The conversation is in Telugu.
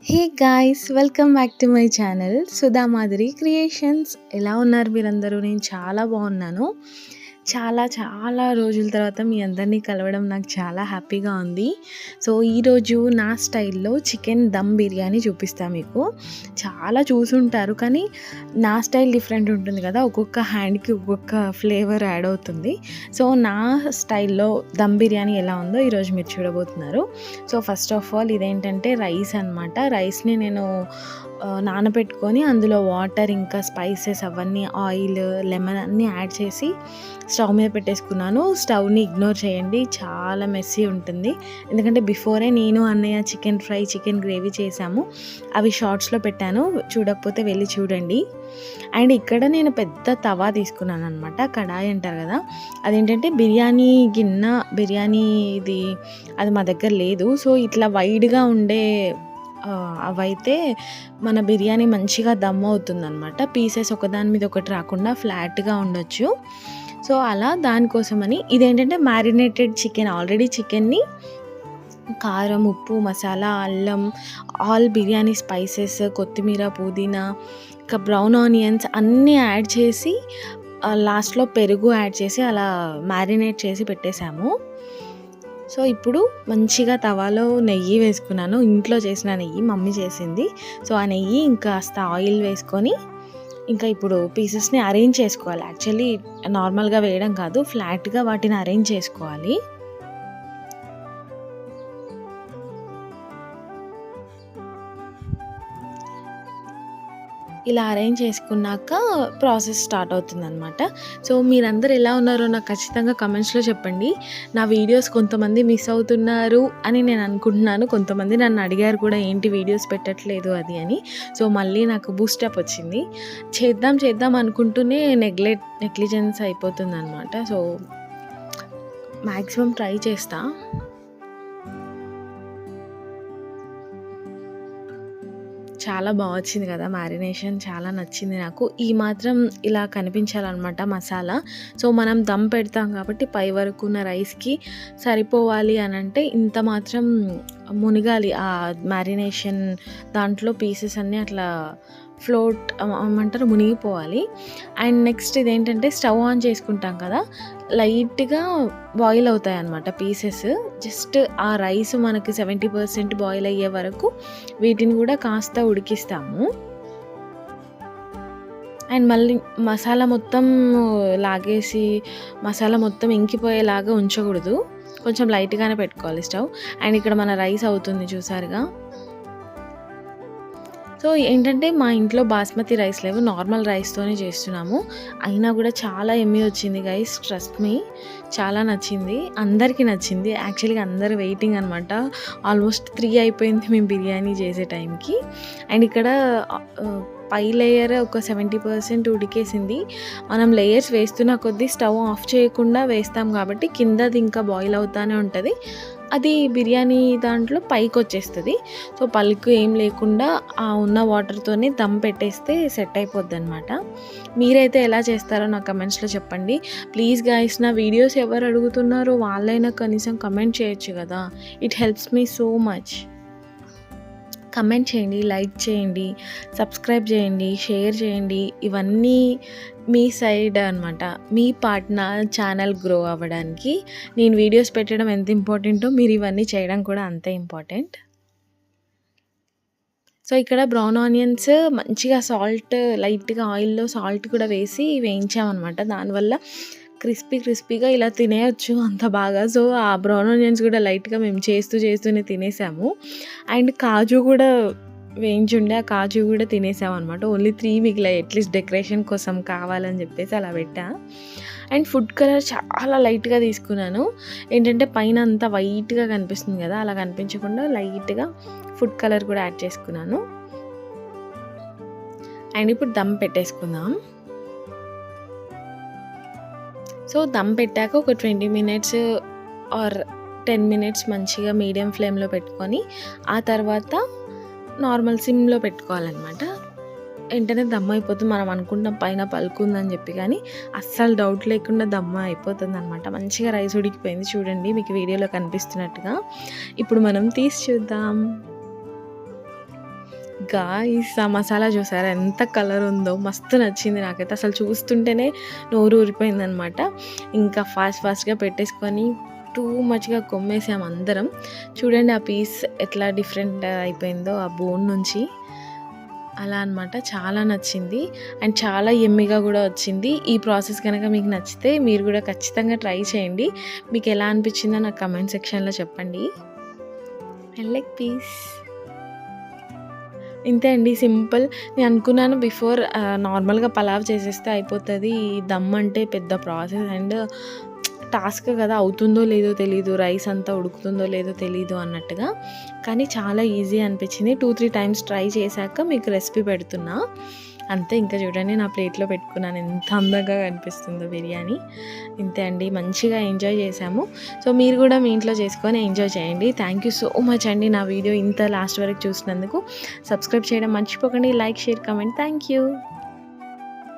Hey guys, welcome back to my channel Sudha Madhuri creations. ఎలా ఉన్నారు మీరందరూ? నేను చాలా బాగున్నాను. చాలా చాలా రోజుల తర్వాత మీ అందరినీ కలవడం నాకు చాలా హ్యాపీగా ఉంది. సో ఈరోజు నా స్టైల్లో చికెన్ దమ్ బిర్యానీ చూపిస్తాను మీకు. చాలా చూసుంటారు కానీ నా స్టైల్ డిఫరెంట్ ఉంటుంది కదా, ఒక్కొక్క హ్యాండ్కి ఒక్కొక్క ఫ్లేవర్ యాడ్ అవుతుంది. సో నా స్టైల్లో దమ్ బిర్యానీ ఎలా ఉందో ఈరోజు మీరు చూడబోతున్నారు. సో ఫస్ట్ ఆఫ్ ఆల్ ఇదేంటంటే రైస్ అనమాట. రైస్ని నేను నానబెట్టుకొని అందులో వాటర్ ఇంకా స్పైసెస్ అవన్నీ ఆయిల్ లెమన్ అన్నీ యాడ్ చేసి స్టవ్ మీద పెట్టేసుకున్నాను. స్టవ్ని ఇగ్నోర్ చేయండి, చాలా మెస్సీ ఉంటుంది. ఎందుకంటే బిఫోరే నేను అన్నయ్య చికెన్ ఫ్రై చికెన్ గ్రేవీ చేసాము, అవి షార్ట్స్లో పెట్టాను, చూడకపోతే వెళ్ళి చూడండి. అండ్ ఇక్కడ నేను పెద్ద తవా తీసుకున్నాను అనమాట, కడాయి అంటారు కదా. అదేంటంటే బిర్యానీ గిన్నె బిర్యానీది అది మా దగ్గర లేదు. సో ఇట్లా వైడ్గా ఉండే అవైతే మన బిర్యానీ మంచిగా దమ్ అవుతుందన్నమాట. పీసెస్ ఒకదాని మీద ఒకటి రాకుండా ఫ్లాట్గా ఉండొచ్చు. సో అలా దానికోసమని ఇదేంటంటే మ్యారినేటెడ్ చికెన్. ఆల్రెడీ చికెన్ని కారం ఉప్పు మసాలా అల్లం ఆల్ బిర్యానీ స్పైసెస్ కొత్తిమీర పుదీనా ఇంకా బ్రౌన్ ఆనియన్స్ అన్నీ యాడ్ చేసి లాస్ట్లో పెరుగు యాడ్ చేసి అలా మ్యారినేట్ చేసి పెట్టేశాము. సో ఇప్పుడు మంచిగా తవాలో నెయ్యి వేసుకున్నాను, ఇంట్లో చేసిన నెయ్యి, మమ్మీ చేసింది. సో ఆ నెయ్యి ఇంకా కాస్త ఆయిల్ వేసుకొని ఇంకా ఇప్పుడు పీసెస్ని అరేంజ్ చేసుకోవాలి. యాక్చువల్లీ నార్మల్గా వేయడం కాదు, ఫ్లాట్గా వాటిని అరేంజ్ చేసుకోవాలి. ఇలా అరేంజ్ చేసుకున్నాక ప్రాసెస్ స్టార్ట్ అవుతుందన్నమాట. సో మీరందరూ ఎలా ఉన్నారో నాకు ఖచ్చితంగా కమెంట్స్లో చెప్పండి. నా వీడియోస్ కొంతమంది మిస్ అవుతున్నారు అని నేను అనుకుంటున్నాను. కొంతమంది నన్ను అడిగారు కూడా, ఏంటి వీడియోస్ పెట్టట్లేదు అది అని. సో మళ్ళీ నాకు బూస్టప్ వచ్చింది. చేద్దాం అనుకుంటూనే నెగ్లిజెన్స్ అయిపోతుంది అనమాట. సో మ్యాక్సిమం ట్రై చేస్తా. చాలా బాగా వచ్చింది కదా మ్యారినేషన్, చాలా నచ్చింది నాకు. ఈ మాత్రం ఇలా కనిపించాలన్నమాట మసాలా. సో మనం దమ్ పెడతాం కాబట్టి పై వరకు ఉన్న రైస్కి సరిపోవాలి అని అంటే ఇంత మాత్రం మునిగాలి ఆ మ్యారినేషన్ దాంట్లో. పీసెస్ అన్నీ అట్లా ఫ్లోట్ ఏమంటారు, మునిగిపోవాలి. అండ్ నెక్స్ట్ ఇదేంటంటే స్టవ్ ఆన్ చేసుకుంటాం కదా, లైట్గా బాయిల్ అవుతాయి అన్నమాట పీసెస్. జస్ట్ ఆ రైస్ మనకి 70% బాయిల్ అయ్యే వరకు వీటిని కూడా కాస్త ఉడికిస్తాము. అండ్ మళ్ళీ మసాలా మొత్తం లాగేసి మసాలా మొత్తం ఇంకిపోయేలాగా ఉంచకూడదు, కొంచెం లైట్గానే పెట్టుకోవాలి స్టవ్. అండ్ ఇక్కడ మన రైస్ అవుతుంది చూసారుగా. సో ఏంటంటే మా ఇంట్లో బాస్మతి రైస్ లేవు, నార్మల్ రైస్తోనే చేస్తున్నాము. అయినా కూడా చాలా ఎమ్మీ వచ్చింది గైస్, ట్రస్ట్ మీ. చాలా నచ్చింది, అందరికీ నచ్చింది. యాక్చువల్గా అందరు వెయిటింగ్ అనమాట. ఆల్మోస్ట్ 3 అయిపోయింది మేము బిర్యానీ చేసే టైంకి. అండ్ ఇక్కడ పై లేయర్ ఒక 70% ఉడికేసింది. మనం లేయర్స్ వేస్తున్న కొద్దీ స్టవ్ ఆఫ్ చేయకుండా వేస్తాం కాబట్టి కిందది ఇంకా బాయిల్ అవుతూనే ఉంటుంది. అది బిర్యానీ దాంట్లో పైకి వచ్చేస్తుంది. సో పలుకు ఏం లేకుండా ఆ ఉన్న వాటర్తోనే దమ్ పెట్టేస్తే సెట్ అయిపోద్ది అనమాట. మీరైతే ఎలా చేస్తారో నా కమెంట్స్లో చెప్పండి ప్లీజ్ గైస్. నా వీడియోస్ ఎవరు అడుగుతున్నారో వాళ్ళైనా కనీసం కమెంట్ చేయొచ్చు కదా, it helps me so much. Comment చేయండి, లైక్ చేయండి, సబ్స్క్రైబ్ చేయండి, షేర్ చేయండి. ఇవన్నీ మీ సైడ్ అనమాట, మీ పార్ట్ నా ఛానల్ గ్రో అవ్వడానికి. నేను వీడియోస్ పెట్టడం ఎంత ఇంపార్టెంటో మీరు ఇవన్నీ చేయడం కూడా అంతే ఇంపార్టెంట్. సో ఇక్కడ బ్రౌన్ ఆనియన్స్ మంచిగా సాల్ట్ లైట్గా ఆయిల్లో సాల్ట్ కూడా వేసి వేయించామన్నమాట. దానివల్ల క్రిస్పీగా ఇలా తినేయచ్చు అంత బాగా. సో ఆ బ్రౌన్ ఆనియన్స్ కూడా లైట్గా మేము చేస్తూనే తినేసాము. అండ్ కాజు కూడా వేయించుండే, ఆ కాజు కూడా తినేసాము అనమాట. ఓన్లీ 3 మిగిలాయి, అట్లీస్ట్ డెకరేషన్ కోసం కావాలని చెప్పేసి అలా పెట్టా. అండ్ ఫుడ్ కలర్ చాలా లైట్గా తీసుకున్నాను. ఏంటంటే పైన అంతా వైట్గా కనిపిస్తుంది కదా, అలా కనిపించకుండా లైట్గా ఫుడ్ కలర్ కూడా యాడ్ చేసుకున్నాను. అండ్ ఇప్పుడు దమ్ పెట్టేసుకుందాం. సో దమ్ పెట్టాక ఒక 20 మినిట్స్ ఆర్ 10 మినిట్స్ మంచిగా మీడియం ఫ్లేమ్లో పెట్టుకొని ఆ తర్వాత నార్మల్ సిమ్లో పెట్టుకోవాలన్నమాట. వెంటనే దమ్ అయిపోతుంది. మనం అనుకుంటాం పైన పలుకుందని చెప్పి, కానీ అస్సలు డౌట్ లేకుండా దమ్ అయిపోతుంది అనమాట. మంచిగా రైస్ ఉడికిపోయింది చూడండి, మీకు వీడియోలో కనిపిస్తున్నట్టుగా. ఇప్పుడు మనం తీసి చూద్దాం. మసాలా చూసారా ఎంత కలర్ ఉందో, మస్తు నచ్చింది నాకైతే. అసలు చూస్తుంటేనే నోరు ఊరిపోయిందనమాట. ఇంకా ఫాస్ట్గా పెట్టేసుకొని టూ మచ్గా కొమ్మేసాము అందరం. చూడండి ఆ పీస్ ఎట్లా డిఫరెంట్ అయిపోయిందో ఆ బోన్ నుంచి. అలా అనమాట. చాలా నచ్చింది అండ్ చాలా యమ్మీగా కూడా వచ్చింది. ఈ ప్రాసెస్ కనుక మీకు నచ్చితే మీరు కూడా ఖచ్చితంగా ట్రై చేయండి. మీకు ఎలా అనిపించిందో నాకు కమెంట్ సెక్షన్లో చెప్పండి. లెగ్ పీస్ ఇంతే అండి, సింపుల్. నేను అనుకున్నాను బిఫోర్ నార్మల్గా పలావ్ చేసేస్తే అయిపోతుంది, దమ్ అంటే పెద్ద ప్రాసెస్ అండ్ టాస్క్ కదా, అవుతుందో లేదో తెలీదు, రైస్ అంతా ఉడుకుతుందో లేదో తెలీదు అన్నట్టుగా. కానీ చాలా ఈజీ అనిపించింది. 2-3 టైమ్స్ ట్రై చేశాక మీకు రెసిపీ పెడుతున్నా అంతే. ఇంకా చూడండి నా ప్లేట్లో పెట్టుకున్నాను, ఎంత అందంగా కనిపిస్తుందో బిర్యానీ. ఇంతే అండి, మంచిగా ఎంజాయ్ చేసాము. సో మీరు కూడా మీ ఇంట్లో చేసుకొని ఎంజాయ్ చేయండి. థ్యాంక్ యూ సో మచ్ అండి నా వీడియో ఇంత లాస్ట్ వరకు చూసినందుకు. సబ్స్క్రైబ్ చేయడం మర్చిపోకండి. Like, share, comment. Thank you.